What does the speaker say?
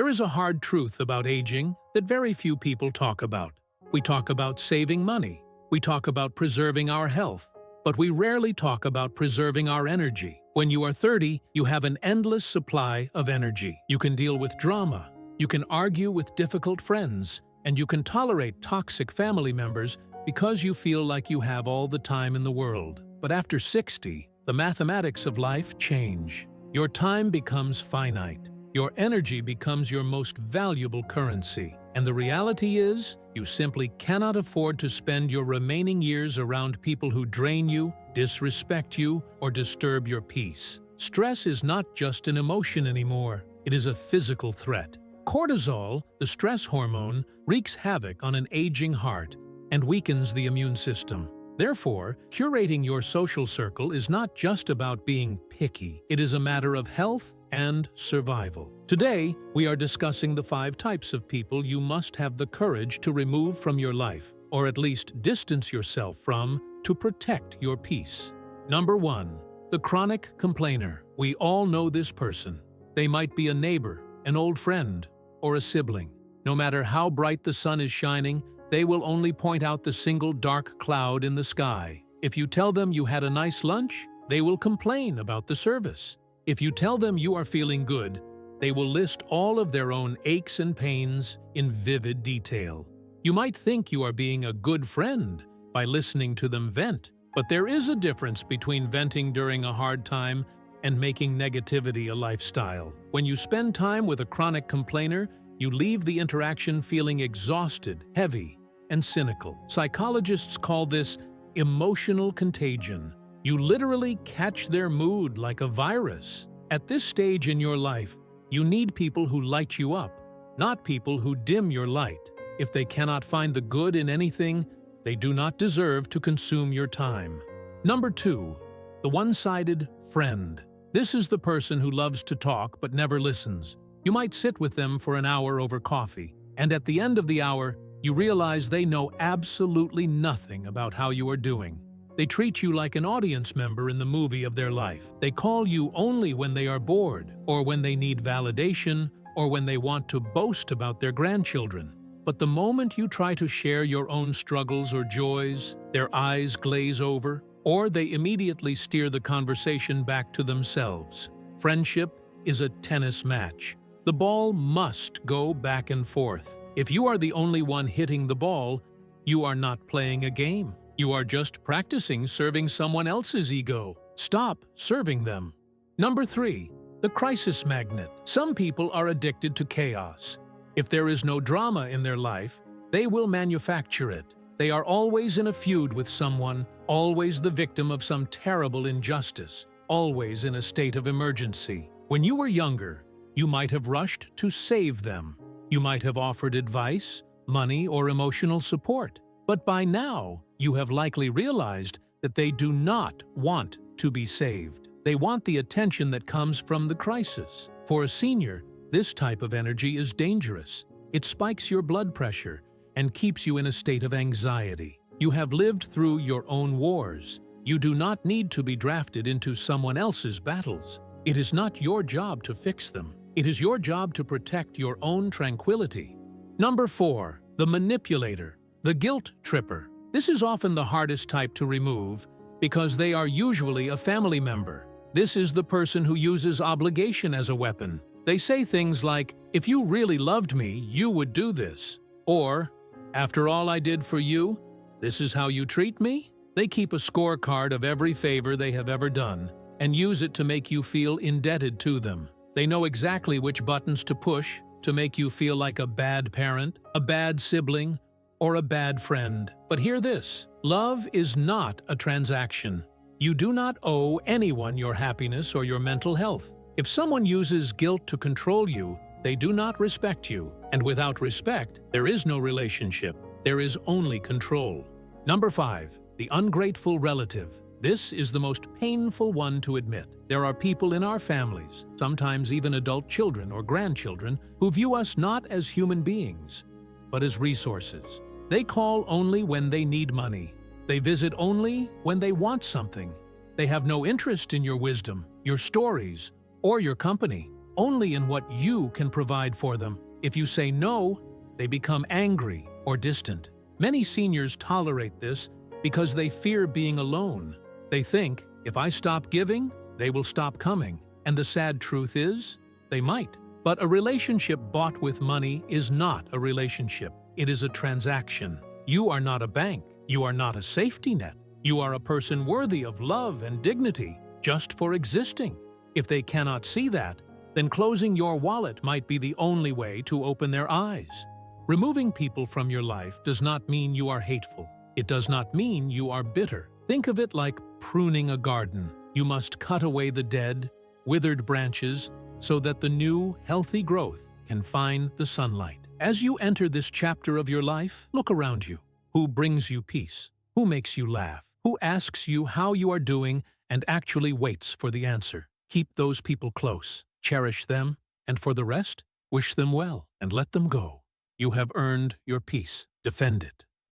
There is a hard truth about aging that very few people talk about. We talk about saving money. We talk about preserving our health. But we rarely talk about preserving our energy. When you are 30, you have an endless supply of energy. You can deal with drama. You can argue with difficult friends. And you can tolerate toxic family members because you feel like you have all the time in the world. But after 60, the mathematics of life change. Your time becomes finite. Your energy becomes your most valuable currency. And the reality is, you simply cannot afford to spend your remaining years around people who drain you, disrespect you, or disturb your peace. Stress is not just an emotion anymore. It is a physical threat. Cortisol, the stress hormone, wreaks havoc on an aging heart and weakens the immune system. Therefore, curating your social circle is not just about being picky. It is a matter of health and survival. Today, we are discussing the 5 types of people you must have the courage to remove from your life, or at least distance yourself from, to protect your peace. Number 1. The chronic complainer. We all know this person. They might be a neighbor, an old friend, or a sibling. No matter how bright the sun is shining, they will only point out the single dark cloud in the sky. If you tell them you had a nice lunch, they will complain about the service. If you tell them you are feeling good, they will list all of their own aches and pains in vivid detail. You might think you are being a good friend by listening to them vent, but there is a difference between venting during a hard time and making negativity a lifestyle. When you spend time with a chronic complainer, you leave the interaction feeling exhausted, heavy, and cynical. Psychologists call this emotional contagion. You literally catch their mood like a virus. At this stage in your life, you need people who light you up, not people who dim your light. If they cannot find the good in anything, they do not deserve to consume your time. Number 2. The one-sided friend. This is the person who loves to talk but never listens. You might sit with them for an hour over coffee, and at the end of the hour, you realize they know absolutely nothing about how you are doing. They treat you like an audience member in the movie of their life. They call you only when they are bored, or when they need validation, or when they want to boast about their grandchildren. But the moment you try to share your own struggles or joys, their eyes glaze over, or they immediately steer the conversation back to themselves. Friendship is a tennis match. The ball must go back and forth. If you are the only one hitting the ball, you are not playing a game. You are just practicing serving someone else's ego. Stop serving them. Number 3. The crisis magnet. Some people are addicted to chaos. If there is no drama in their life, they will manufacture it. They are always in a feud with someone, always the victim of some terrible injustice, always in a state of emergency. When you were younger, you might have rushed to save them. You might have offered advice, money, or emotional support. But by now, you have likely realized that they do not want to be saved. They want the attention that comes from the crisis. For a senior, this type of energy is dangerous. It spikes your blood pressure and keeps you in a state of anxiety. You have lived through your own wars. You do not need to be drafted into someone else's battles. It is not your job to fix them. It is your job to protect your own tranquility. Number 4. The manipulator. The guilt tripper. This is often the hardest type to remove because they are usually a family member. This is the person who uses obligation as a weapon. They say things like, "If you really loved me, you would do this." Or, "After all I did for you, this is how you treat me?" They keep a scorecard of every favor they have ever done and use it to make you feel indebted to them. They know exactly which buttons to push to make you feel like a bad parent, a bad sibling, or a bad friend. But hear this: love is not a transaction. You do not owe anyone your happiness or your mental health. If someone uses guilt to control you, they do not respect you. And without respect, there is no relationship. There is only control. Number 5. The ungrateful relative. This is the most painful one to admit. There are people in our families, sometimes even adult children or grandchildren, who view us not as human beings, but as resources. They call only when they need money. They visit only when they want something. They have no interest in your wisdom, your stories, or your company. only in what you can provide for them. If you say no, they become angry or distant. Many seniors tolerate this because they fear being alone. They think, if I stop giving, they will stop coming. And the sad truth is, they might. But a relationship bought with money is not a relationship. It is a transaction. You are not a bank. You are not a safety net. You are a person worthy of love and dignity just for existing. If they cannot see that, then closing your wallet might be the only way to open their eyes. Removing people from your life does not mean you are hateful. It does not mean you are bitter. Think of it like pruning a garden. You must cut away the dead, withered branches so that the new, healthy growth can find the sunlight. As you enter this chapter of your life, look around you. Who brings you peace? Who makes you laugh? Who asks you how you are doing and actually waits for the answer? Keep those people close, cherish them, and for the rest, wish them well and let them go. You have earned your peace. Defend it.